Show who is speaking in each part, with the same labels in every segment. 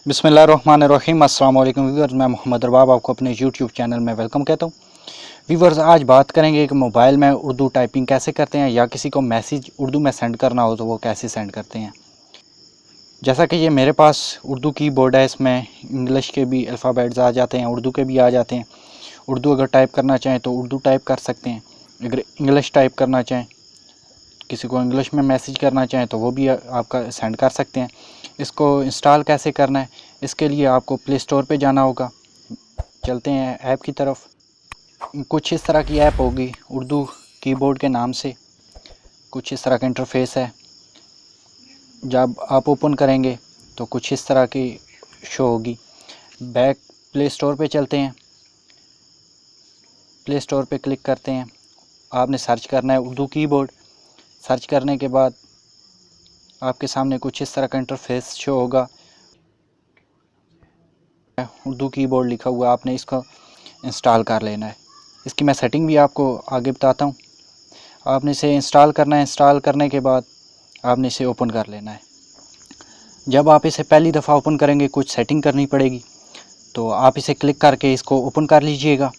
Speaker 1: बिस्मिल्लाहिर्रहमानिर्रहीम। अस्सलाम वालेकुम व्यूअर्स, मैं मोहम्मद रबाब आपको अपने यूट्यूब चैनल में वेलकम कहता हूँ। व्यूअर्स, आज बात करेंगे कि मोबाइल में उर्दू टाइपिंग कैसे करते हैं या किसी को मैसेज उर्दू में सेंड करना हो तो वो कैसे सेंड करते हैं। जैसा कि ये मेरे पास उर्दू कीबोर्ड है, इसमें इंग्लिश के भी अल्फ़ाबेट्स आ जाते हैं, उर्दू के भी आ जाते हैं। उर्दू अगर टाइप करना चाहें तो उर्दू टाइप कर सकते हैं, अगर इंग्लिश टाइप करना चाहें, किसी को इंग्लिश में मैसेज करना चाहें तो वो भी आपका सेंड कर सकते हैं। इसको इंस्टॉल कैसे करना है, इसके लिए आपको प्ले स्टोर पे जाना होगा। चलते हैं ऐप की तरफ। कुछ इस तरह की ऐप होगी उर्दू कीबोर्ड के नाम से, कुछ इस तरह का इंटरफेस है। जब आप ओपन करेंगे तो कुछ इस तरह की शो होगी। बैक प्ले स्टोर पे चलते हैं, प्ले स्टोर पे क्लिक करते हैं। आपने सर्च करना है उर्दू कीबोर्ड। सर्च करने के बाद आपके सामने कुछ इस तरह का इंटरफेस शो होगा। उर्दू कीबोर्ड लिखा हुआ, आपने इसको इंस्टॉल कर लेना है। इसकी मैं सेटिंग भी आपको आगे बताता हूँ। आपने इसे इंस्टॉल करना है। इंस्टॉल करने के बाद आपने इसे ओपन कर लेना है। जब आप इसे पहली दफ़ा ओपन करेंगे कुछ सेटिंग करनी पड़ेगी, तो आप इसे क्लिक करके इसको ओपन कर लीजिएगा।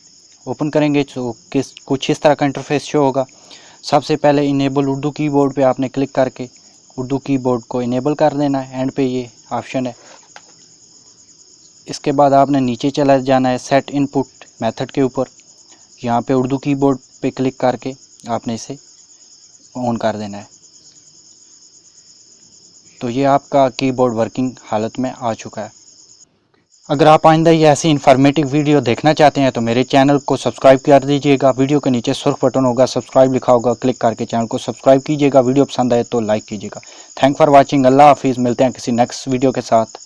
Speaker 1: ओपन करेंगे तो कुछ इस तरह का इंटरफेस शो होगा। सबसे पहले इनेबल उर्दू कीबोर्ड पे आपने क्लिक करके उर्दू कीबोर्ड को इनेबल कर देना है। एंड पे ये ऑप्शन है। इसके बाद आपने नीचे चला जाना है सेट इनपुट मेथड के ऊपर। यहाँ पे उर्दू कीबोर्ड पे क्लिक करके आपने इसे ऑन कर देना है। तो ये आपका कीबोर्ड वर्किंग हालत में आ चुका है। अगर आप आइंदा ये ऐसी इन्फॉर्मेटिव वीडियो देखना चाहते हैं तो मेरे चैनल को सब्सक्राइब कर दीजिएगा। वीडियो के नीचे सुर्ख बटन होगा, सब्सक्राइब लिखा होगा, क्लिक करके चैनल को सब्सक्राइब कीजिएगा। वीडियो पसंद आए तो लाइक कीजिएगा। Thank for watching. अल्लाह हाफिज़। मिलते हैं किसी नेक्स्ट वीडियो के साथ।